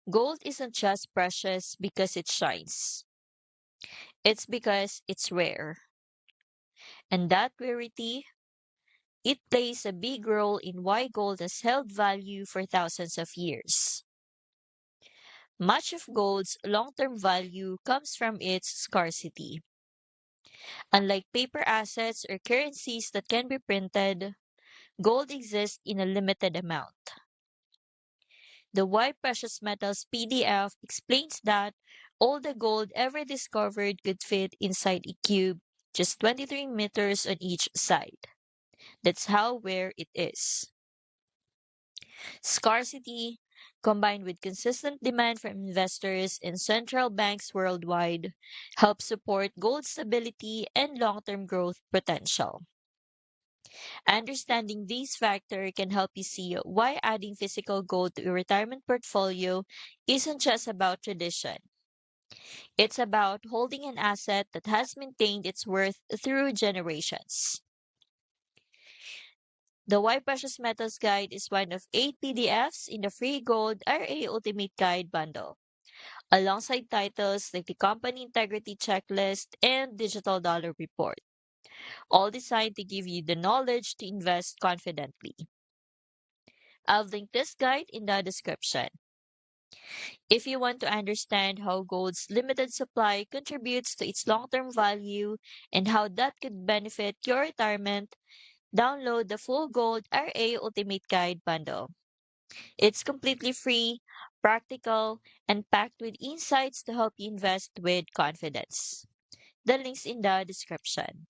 Gold isn't just precious because it shines. It's because it's rare. And that rarity, it plays a big role in why gold has held value for thousands of years. Much of gold's long-term value comes from its scarcity. Unlike paper assets or currencies that can be printed, gold exists in a limited amount. The Why Precious Metals PDF explains that all the gold ever discovered could fit inside a cube, just 23 meters on each side. That's how rare it is. Scarcity, combined with consistent demand from investors and central banks worldwide, helps support gold stability and long-term growth potential. Understanding these factors can help you see why adding physical gold to your retirement portfolio isn't just about tradition. It's about holding an asset that has maintained its worth through generations. The Why Precious Metals Guide is one of 8 PDFs in the free Gold RA Ultimate Guide bundle, alongside titles like the Company Integrity Checklist and Digital Dollar Report, all designed to give you the knowledge to invest confidently. I'll link this guide in the description. If you want to understand how gold's limited supply contributes to its long-term value and how that could benefit your retirement, download the full Gold RA Ultimate Guide bundle. It's completely free, practical, and packed with insights to help you invest with confidence. The link's in the description.